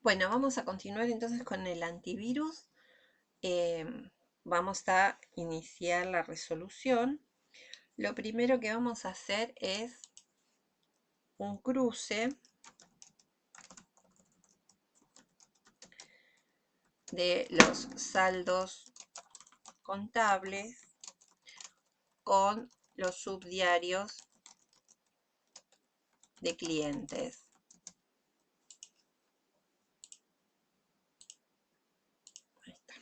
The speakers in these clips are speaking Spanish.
Bueno, vamos a continuar entonces con el antivirus. Vamos a iniciar la resolución. Lo primero que vamos a hacer es un cruce de los saldos contables con los subdiarios de clientes. Ahí está.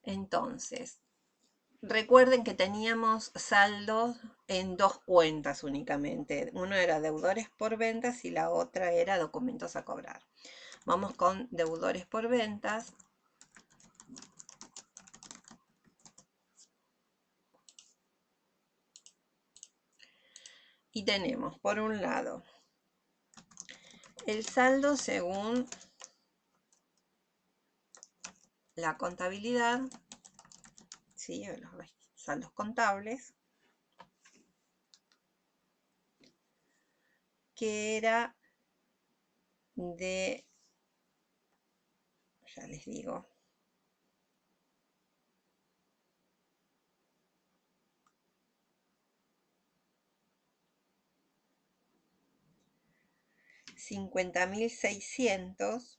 Entonces, recuerden que teníamos saldos en dos cuentas únicamente. Uno era deudores por ventas y la otra era documentos a cobrar. Vamos con deudores por ventas. Y tenemos por un lado el saldo según la contabilidad, ¿sí? Los saldos contables, que era de, ya les digo, $50.600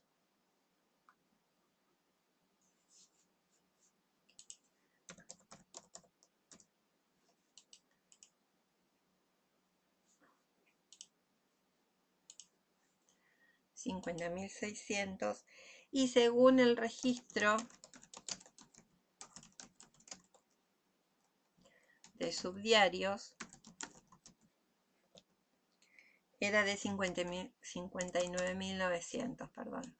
$50.600 y según el registro de subdiarios era de 59.900, perdón.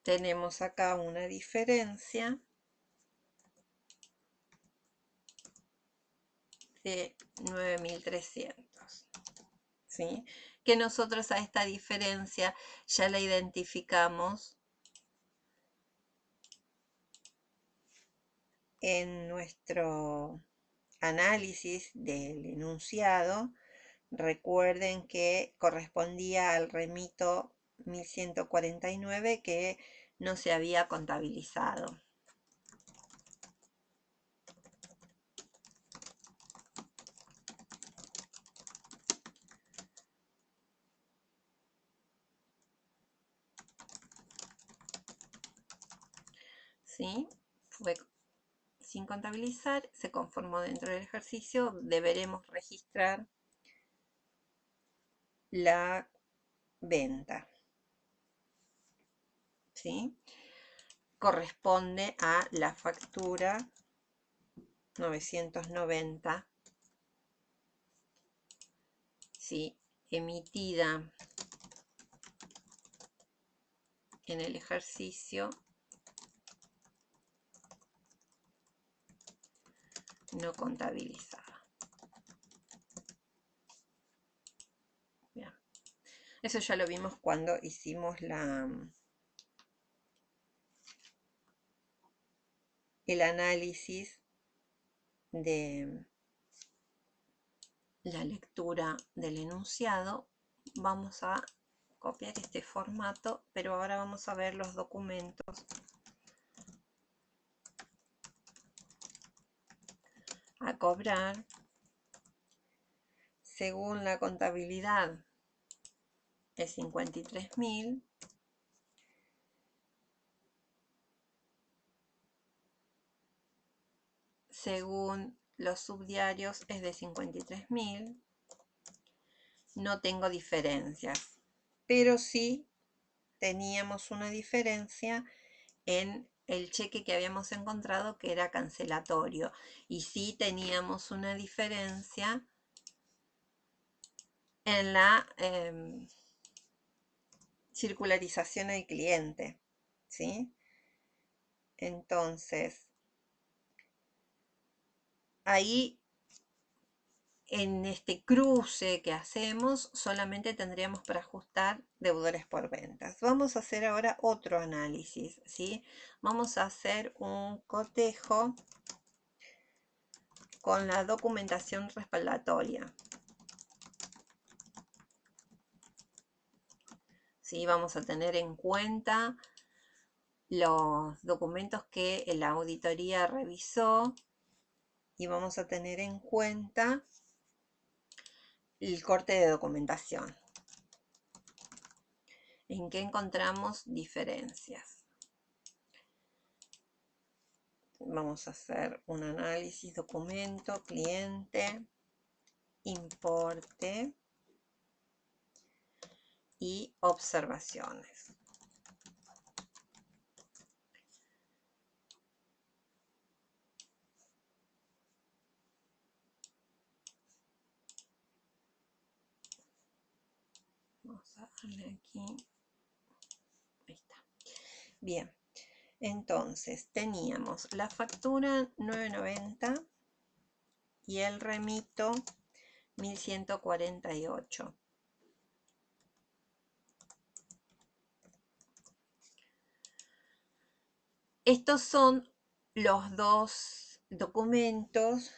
Tenemos acá una diferencia de 9.300, ¿sí? Que nosotros a esta diferencia ya la identificamos en nuestro análisis del enunciado. Recuerden que correspondía al remito 1149 que no se había contabilizado. ¿Sí? Fue sin contabilizar, se conformó dentro del ejercicio, deberemos registrar la venta, ¿sí? Corresponde a la factura 990, ¿sí? Emitida en el ejercicio, no contabilizada. Bien. Eso ya lo vimos cuando hicimos el análisis de la lectura del enunciado. Vamos a copiar este formato, pero ahora vamos a ver los documentos a cobrar según la contabilidad es 53.000. Según los subdiarios es de 53.000. No tengo diferencias, pero sí teníamos una diferencia en el cheque que habíamos encontrado que era cancelatorio, y sí teníamos una diferencia en la circularización al cliente, ¿sí? Entonces, ahí en este cruce que hacemos solamente tendríamos para ajustar deudores por ventas. Vamos a hacer ahora otro análisis, ¿sí? Vamos a hacer un cotejo con la documentación respaldatoria. ¿Sí? Vamos a tener en cuenta los documentos que la auditoría revisó y vamos a tener en cuenta el corte de documentación. ¿En qué encontramos diferencias? Vamos a hacer un análisis, documento, cliente, importe y observaciones. Vamos a darle aquí. Ahí está. Bien. Entonces, teníamos la factura 990 y el remito 1148. Estos son los dos documentos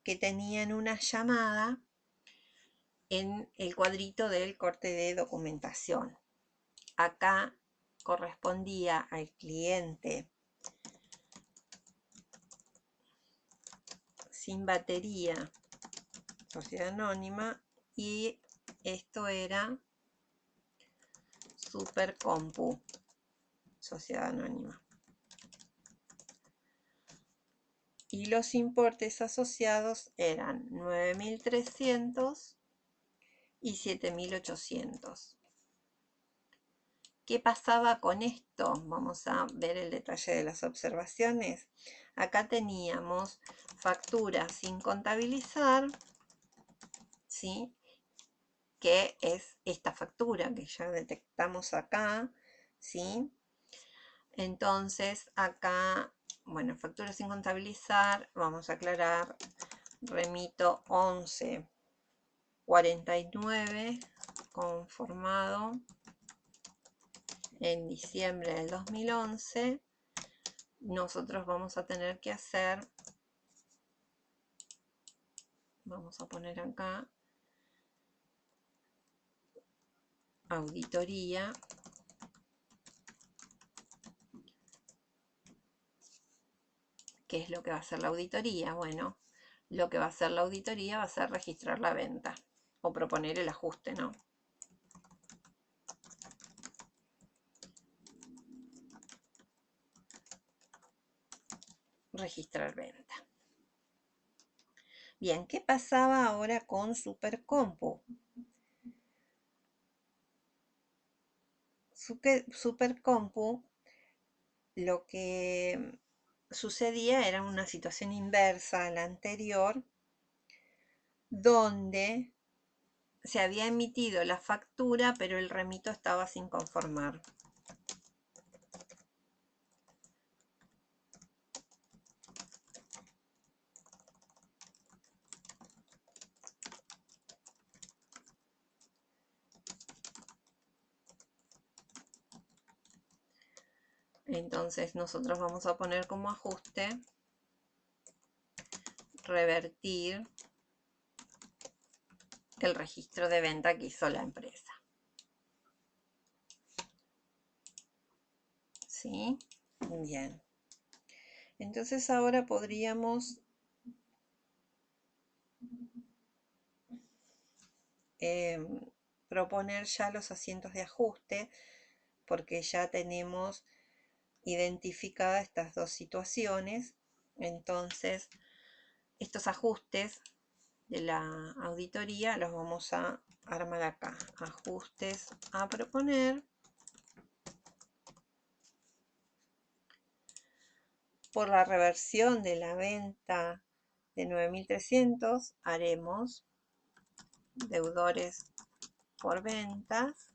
que tenían una llamada en el cuadrito del corte de documentación. Acá correspondía al cliente sin batería, sociedad anónima, y esto era Supercompu, sociedad anónima. Y los importes asociados eran 9.300 y 7.800. ¿Qué pasaba con esto? Vamos a ver el detalle de las observaciones. Acá teníamos facturas sin contabilizar, ¿sí? Que es esta factura que ya detectamos acá, ¿sí? Entonces acá, bueno, factura sin contabilizar, vamos a aclarar, remito 1149 conformado en diciembre del 2011. Nosotros vamos a tener que hacer, vamos a poner acá, auditoría. ¿Qué es lo que va a hacer la auditoría? Bueno, lo que va a hacer la auditoría va a ser registrar la venta o proponer el ajuste, ¿no? Registrar venta. Bien, ¿qué pasaba ahora con Supercompu? Supercompu, lo que sucedía era una situación inversa a la anterior, donde se había emitido la factura, pero el remito estaba sin conformar. Entonces nosotros vamos a poner como ajuste revertir el registro de venta que hizo la empresa. ¿Sí? Bien. Entonces ahora podríamos proponer ya los asientos de ajuste, porque ya tenemos identificadas estas dos situaciones. Entonces, estos ajustes de la auditoría los vamos a armar acá. Ajustes a proponer. Por la reversión de la venta de 9.300 haremos deudores por ventas.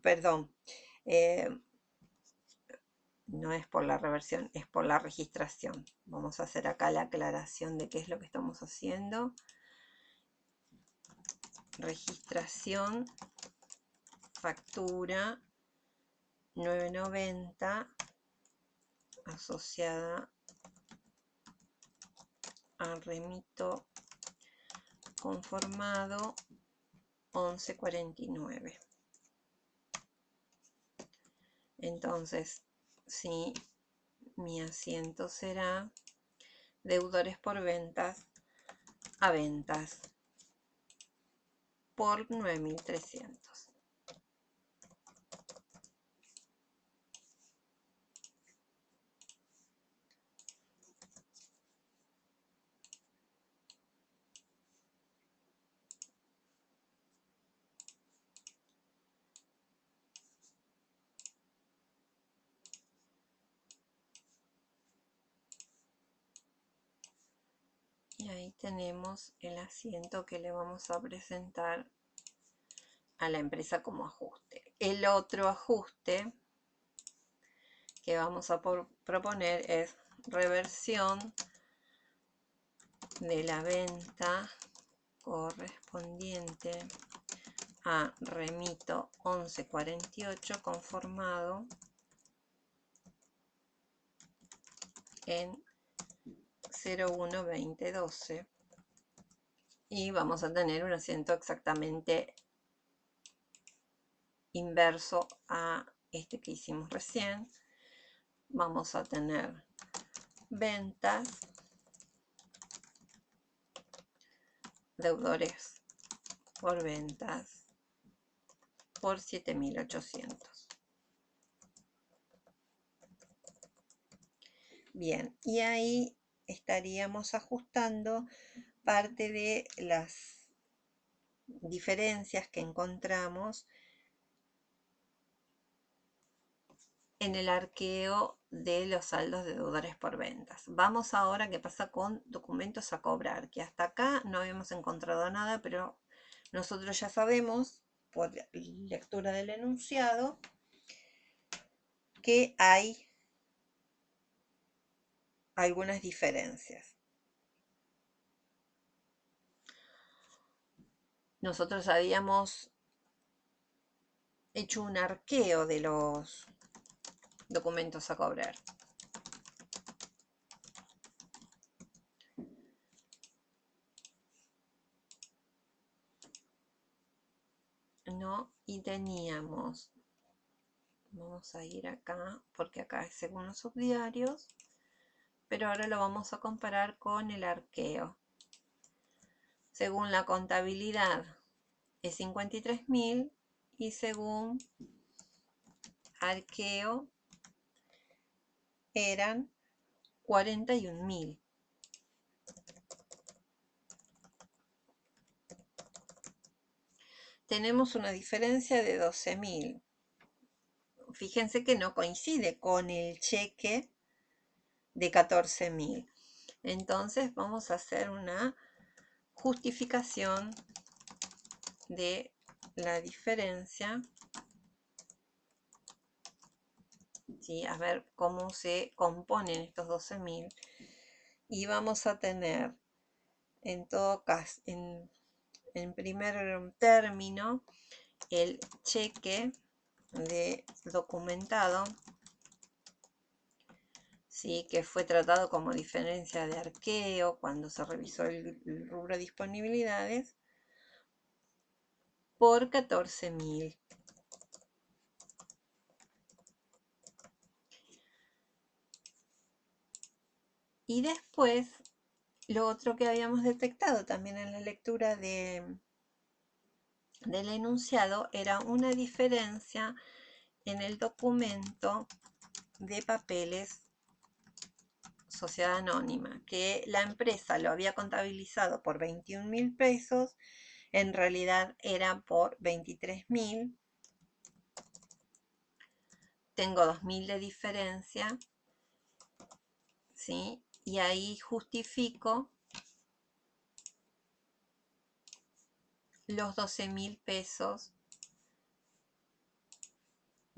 Perdón. no es por la reversión, es por la registración. Vamos a hacer acá la aclaración de qué es lo que estamos haciendo. Registración, factura 990 asociada a remito conformado 1149. Entonces, sí, mi asiento será deudores por ventas a ventas por 9.300. Y ahí tenemos el asiento que le vamos a presentar a la empresa como ajuste. El otro ajuste que vamos a proponer es reversión de la venta correspondiente a remito 1148 conformado en 012012 y vamos a tener un asiento exactamente inverso a este que hicimos recién. Vamos a tener ventas, deudores por ventas por 7.800. Bien, y ahí estaríamos ajustando parte de las diferencias que encontramos en el arqueo de los saldos de deudores por ventas. Vamos ahora a qué pasa con documentos a cobrar, que hasta acá no habíamos encontrado nada, pero nosotros ya sabemos por lectura del enunciado que hay algunas diferencias. Nosotros habíamos hecho un arqueo de los documentos a cobrar. ¿No? Y teníamos, vamos a ir acá, porque acá es según los subdiarios, pero ahora lo vamos a comparar con el arqueo. Según la contabilidad es 53.000 y según arqueo eran 41.000. Tenemos una diferencia de 12.000. Fíjense que no coincide con el cheque de 14.000. Entonces vamos a hacer una justificación de la diferencia. ¿Sí? A ver cómo se componen estos 12.000. Y vamos a tener, en todo caso, en primer término, el cheque de documentado, ¿sí? Que fue tratado como diferencia de arqueo cuando se revisó el rubro de disponibilidades, por 14.000. Y después, lo otro que habíamos detectado también en la lectura del enunciado era una diferencia en el documento de papeles sociedad anónima, que la empresa lo había contabilizado por 21.000 pesos, en realidad era por 23.000. Tengo 2.000 de diferencia, ¿sí? Y ahí justifico los 12.000 pesos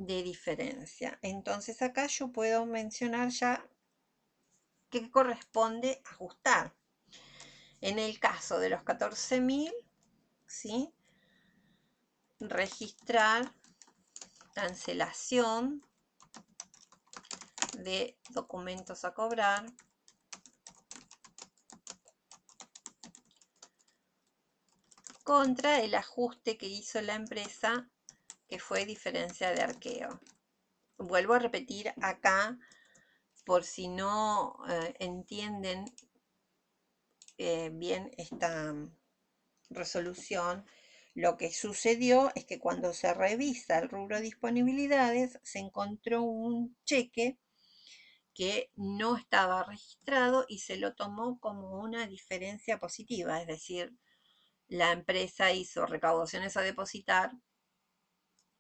de diferencia. Entonces acá yo puedo mencionar ya qué corresponde ajustar. En el caso de los 14.000, ¿sí? Registrar cancelación de documentos a cobrar contra el ajuste que hizo la empresa, que fue diferencia de arqueo. Vuelvo a repetir acá, por si no entienden bien esta resolución. Lo que sucedió es que cuando se revisa el rubro disponibilidades, se encontró un cheque que no estaba registrado y se lo tomó como una diferencia positiva, es decir, la empresa hizo recaudaciones a depositar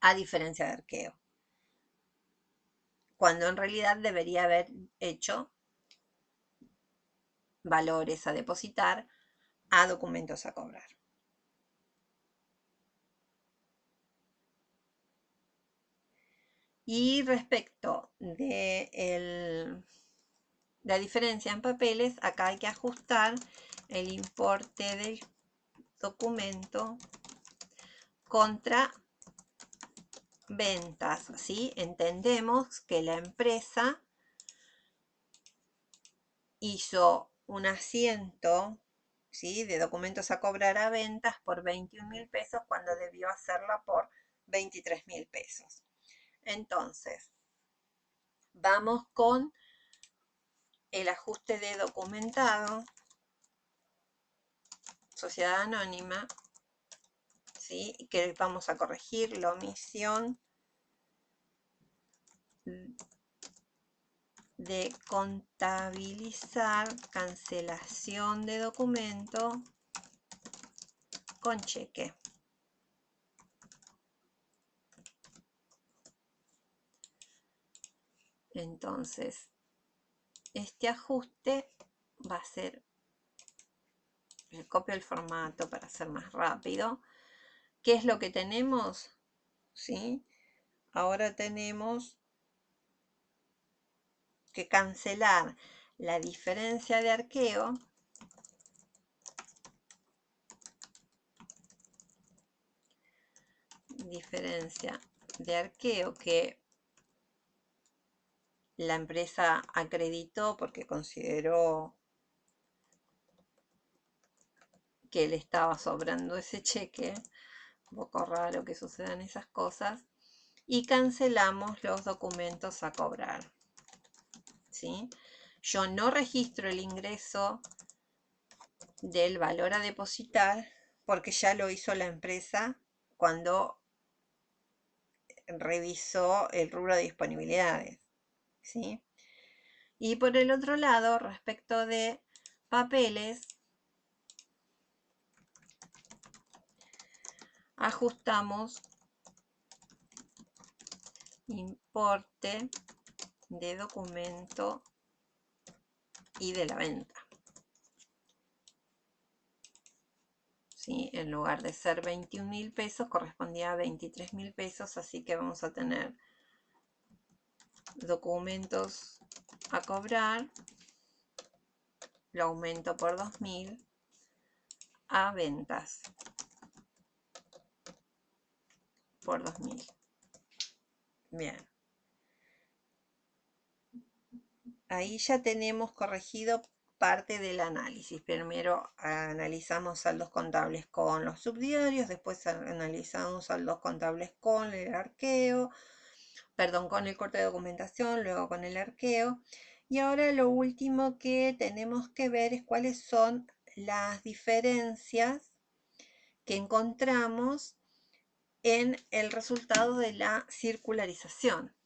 a diferencia de arqueo, cuando en realidad debería haber hecho valores a depositar a documentos a cobrar. Y respecto de la diferencia en papeles, acá hay que ajustar el importe del documento contra ventas, ¿sí? Entendemos que la empresa hizo un asiento, ¿sí?, de documentos a cobrar a ventas por 21.000 pesos cuando debió hacerla por 23.000 pesos. Entonces, vamos con el ajuste de documentado, sociedad anónima, ¿sí?, que vamos a corregir la omisión de contabilizar cancelación de documento con cheque. Entonces, este ajuste va a ser, le copio el formato para ser más rápido. ¿Qué es lo que tenemos? ¿Sí? Ahora tenemos que cancelar la diferencia de arqueo que la empresa acreditó porque consideró que le estaba sobrando ese cheque. Un poco raro que sucedan esas cosas. Y cancelamos los documentos a cobrar, ¿sí? Yo no registro el ingreso del valor a depositar porque ya lo hizo la empresa cuando revisó el rubro de disponibilidades, ¿sí? Y por el otro lado, respecto de papeles, ajustamos importe de documento y de la venta, ¿sí? En lugar de ser 21.000 pesos, correspondía a 23.000 pesos, así que vamos a tener documentos a cobrar, lo aumento por 2.000 a ventas por 2.000. Bien. Ahí ya tenemos corregido parte del análisis. Primero analizamos saldos contables con los subdiarios, después analizamos saldos contables con el arqueo, perdón, con el corte de documentación, luego con el arqueo. Y ahora lo último que tenemos que ver es cuáles son las diferencias que encontramos en el resultado de la circularización.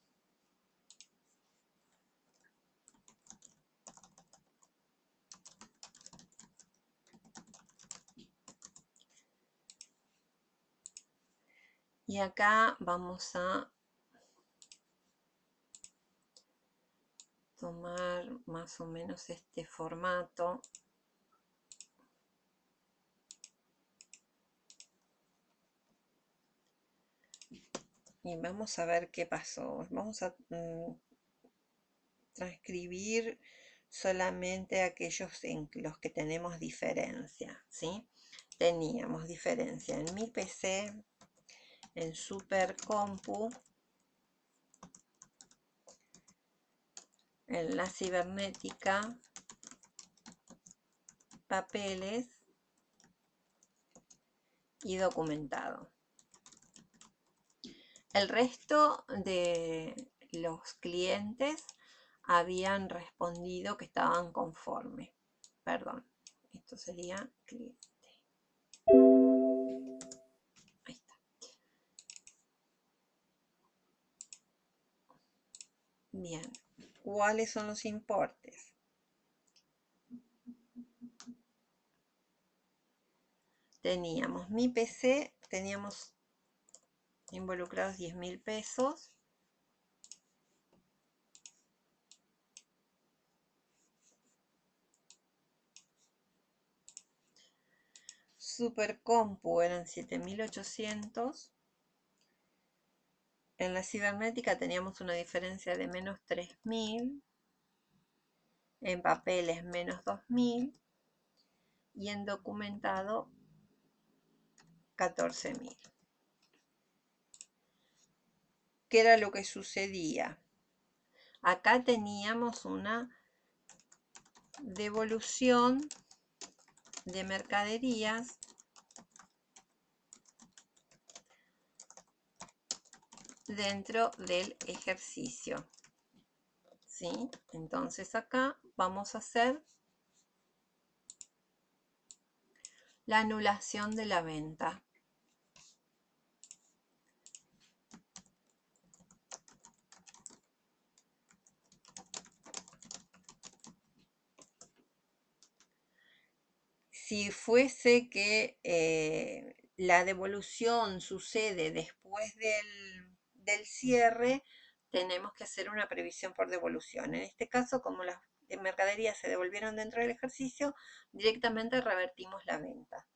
Y acá vamos a tomar más o menos este formato. Y vamos a ver qué pasó. Vamos a transcribir solamente aquellos en los que tenemos diferencia, ¿sí? Teníamos diferencia en mi PC, en Supercompu, en la cibernética, papeles y documentado. El resto de los clientes habían respondido que estaban conformes. Perdón, esto sería cliente. Ahí está. Bien, ¿cuáles son los importes? Teníamos mi PC, teníamos involucrados 10.000 pesos. Supercompu eran 7.800. En la cibernética teníamos una diferencia de menos 3.000. En papeles menos 2.000. Y en documentado 14.000. ¿Qué era lo que sucedía? Acá teníamos una devolución de mercaderías dentro del ejercicio, ¿sí? Entonces acá vamos a hacer la anulación de la venta. Si fuese que la devolución sucede después del cierre, tenemos que hacer una previsión por devolución. En este caso, como las mercaderías se devolvieron dentro del ejercicio, directamente revertimos la venta.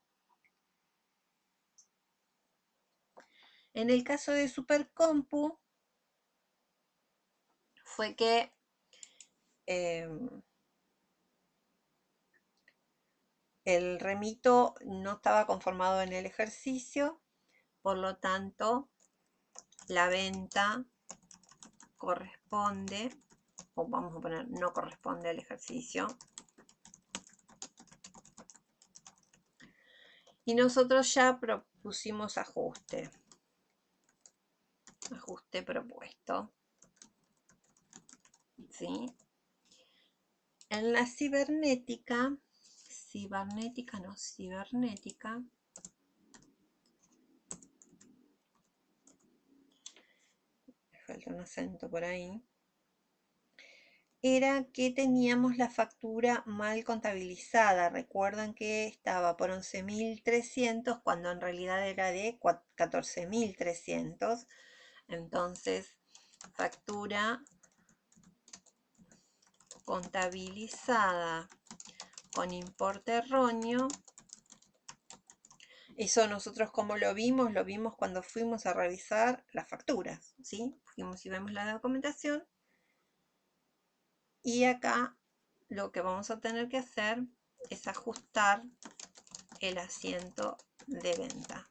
En el caso de Supercompu, fue que el remito no estaba conformado en el ejercicio, por lo tanto, la venta corresponde, o vamos a poner no corresponde al ejercicio. Y nosotros ya propusimos ajuste. Ajuste propuesto. ¿Sí? En la cibernética, falta un acento por ahí, era que teníamos la factura mal contabilizada. Recuerdan que estaba por 11.300 cuando en realidad era de 14.300. Entonces, factura contabilizada con importe erróneo. Eso nosotros como lo vimos cuando fuimos a revisar las facturas, ¿sí? Fuimos y vemos la documentación. Y acá lo que vamos a tener que hacer es ajustar el asiento de venta,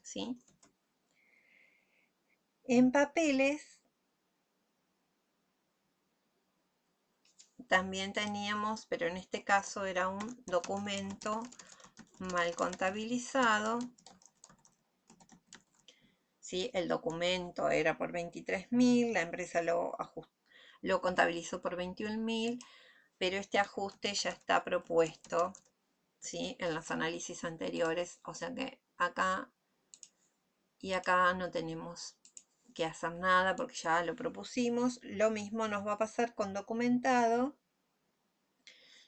¿sí? En papeles también teníamos, pero en este caso era un documento mal contabilizado, ¿sí? El documento era por 23.000, la empresa lo contabilizó por 21.000, pero este ajuste ya está propuesto, ¿sí? En los análisis anteriores, o sea que acá y acá no tenemos que hacer nada porque ya lo propusimos. Lo mismo nos va a pasar con documentado,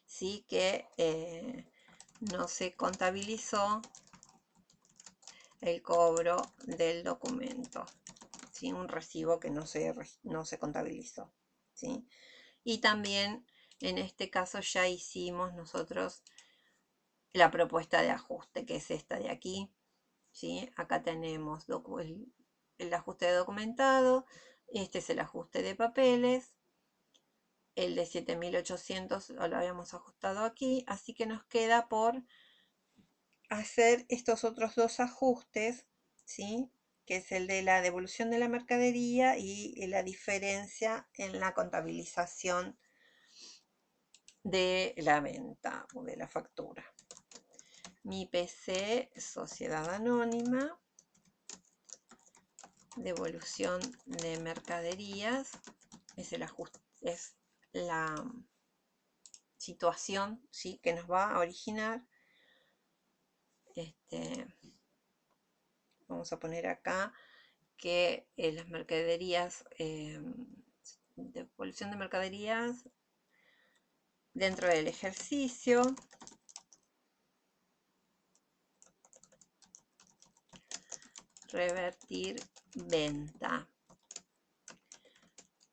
¿sí? Que no se contabilizó el cobro del documento, ¿sí? Un recibo que no se contabilizó, ¿sí? Y también en este caso ya hicimos nosotros la propuesta de ajuste, que es esta de aquí, ¿sí? Acá tenemos el ajuste de documentado, este es el ajuste de papeles, el de 7.800 lo habíamos ajustado aquí, así que nos queda por hacer estos otros dos ajustes, ¿sí? Que es el de la devolución de la mercadería y la diferencia en la contabilización de la venta o de la factura. Mi PC, sociedad anónima, devolución de mercaderías, es el ajuste, es la situación, ¿sí? Que nos va a originar. Vamos a poner acá que las mercaderías, devolución de mercaderías dentro del ejercicio, revertir venta,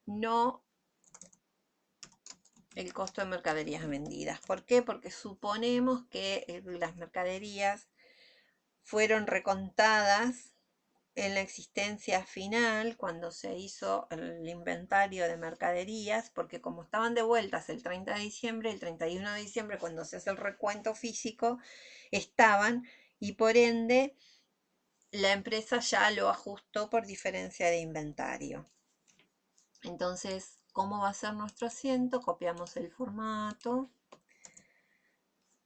no el costo de mercaderías vendidas. ¿Por qué? Porque suponemos que las mercaderías fueron recontadas en la existencia final cuando se hizo el inventario de mercaderías, porque como estaban devueltas el 30 de diciembre, el 31 de diciembre cuando se hace el recuento físico, estaban y por ende la empresa ya lo ajustó por diferencia de inventario. Entonces, ¿cómo va a ser nuestro asiento? Copiamos el formato.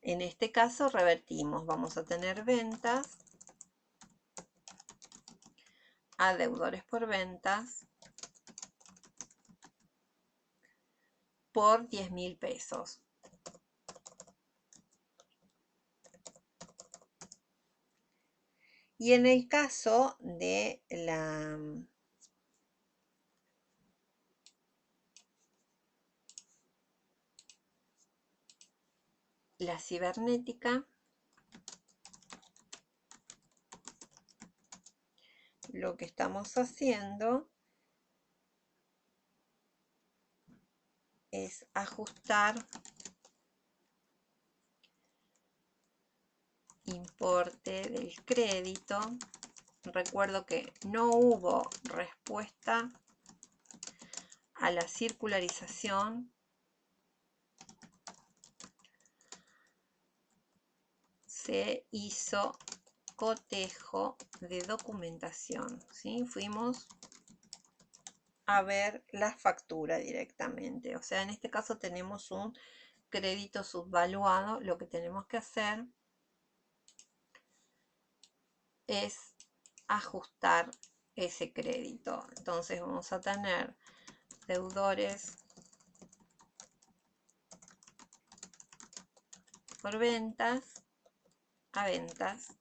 En este caso revertimos, vamos a tener ventas a deudores por ventas por 10.000 pesos. Y en el caso de la cibernética, lo que estamos haciendo es ajustar importe del crédito. Recuerdo que no hubo respuesta a la circularización. Se hizo cotejo de documentación, ¿sí? Fuimos a ver la factura directamente. O sea, en este caso tenemos un crédito subvaluado. Lo que tenemos que hacer es ajustar ese crédito. Entonces vamos a tener deudores por ventas a ventas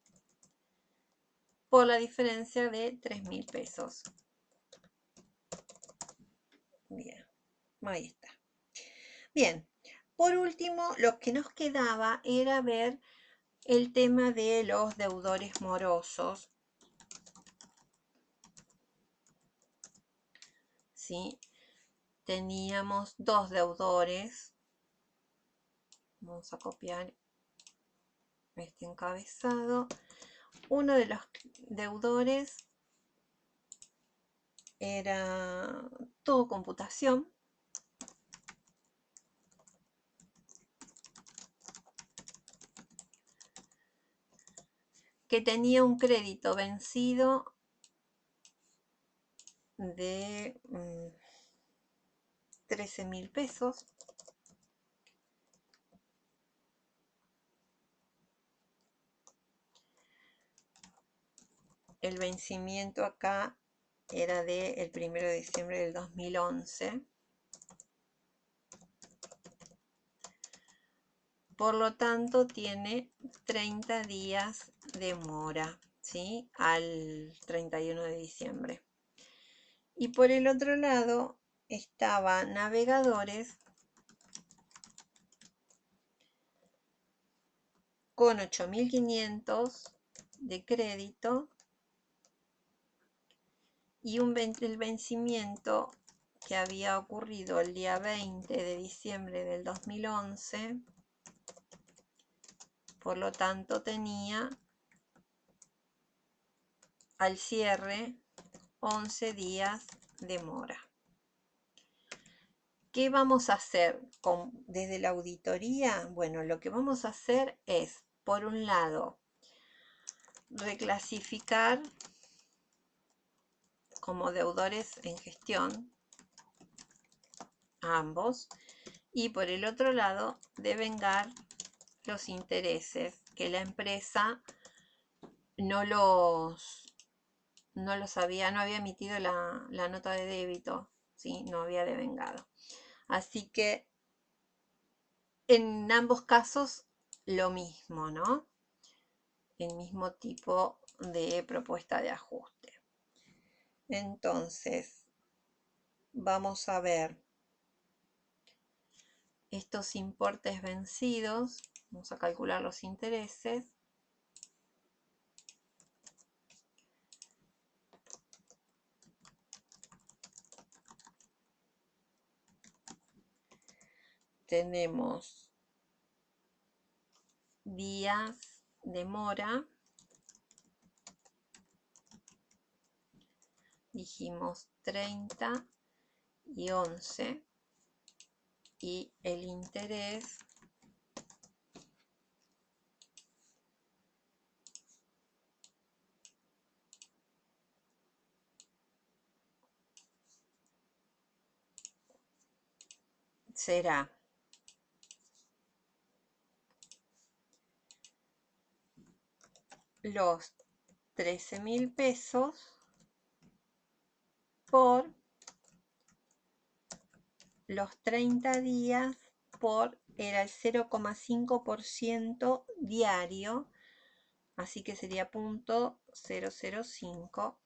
por la diferencia de 3.000 pesos. Bien, ahí está. Bien, por último, lo que nos quedaba era ver el tema de los deudores morosos. ¿Sí? Teníamos dos deudores. Vamos a copiar este encabezado. Uno de los deudores era todo computación. Que tenía un crédito vencido de 13.000 pesos. El vencimiento acá era del 1 de diciembre del 2011. Por lo tanto, tiene 30 días de mora, ¿sí? Al 31 de diciembre. Y por el otro lado estaba navegadores con 8.500 de crédito y el vencimiento que había ocurrido el día 20 de diciembre del 2011. Por lo tanto, tenía al cierre 11 días de mora. ¿Qué vamos a hacer desde la auditoría? Bueno, lo que vamos a hacer es, por un lado, reclasificar como deudores en gestión a ambos, y por el otro lado, devengar los intereses que la empresa no había emitido la nota de débito, ¿sí? No había devengado. Así que en ambos casos lo mismo, ¿no? El mismo tipo de propuesta de ajuste. Entonces, vamos a ver estos importes vencidos. Vamos a calcular los intereses. Tenemos días de mora. Dijimos 30 y 11. Y el interés será los 13.000 pesos por los 30 días era el 0,5% diario, así que sería 0.005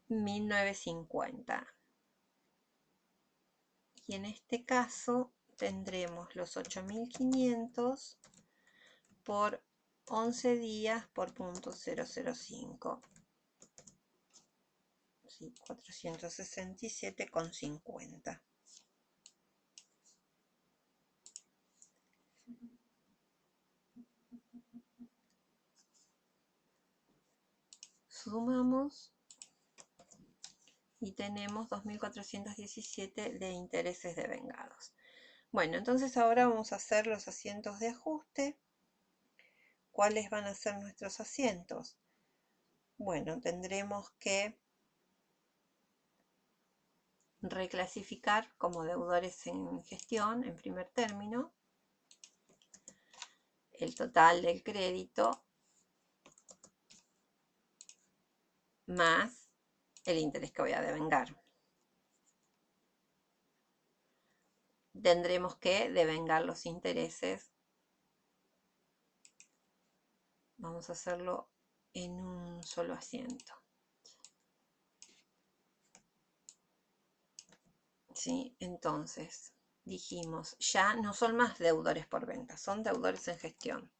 1950. Y en este caso tendremos los 8.500 por 11 días por 0.005. Sí, 467,50. Sumamos y tenemos 2.417 de intereses devengados. Bueno, entonces ahora vamos a hacer los asientos de ajuste. ¿Cuáles van a ser nuestros asientos? Bueno, tendremos que reclasificar como deudores en gestión, en primer término, el total del crédito más el interés que voy a devengar. Tendremos que devengar los intereses. Vamos a hacerlo en un solo asiento. ¿Sí? Entonces, dijimos, ya no son más deudores por venta, son deudores en gestión.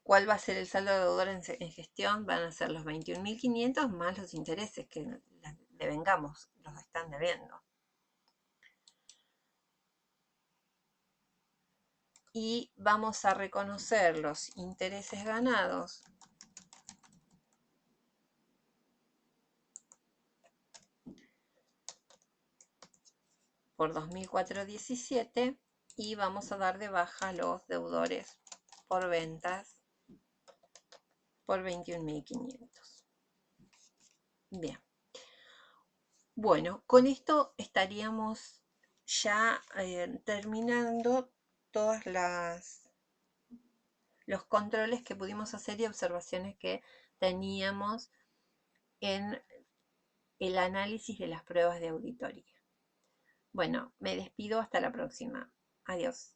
¿Cuál va a ser el saldo de deudores en gestión? Van a ser los 21.500 más los intereses que devengamos, los están debiendo. Y vamos a reconocer los intereses ganados por 2.417 y vamos a dar de baja los deudores por ventas por 21.500. Bien. Bueno, con esto estaríamos ya terminando todos los controles que pudimos hacer y observaciones que teníamos en el análisis de las pruebas de auditoría. Bueno, me despido hasta la próxima. Adiós.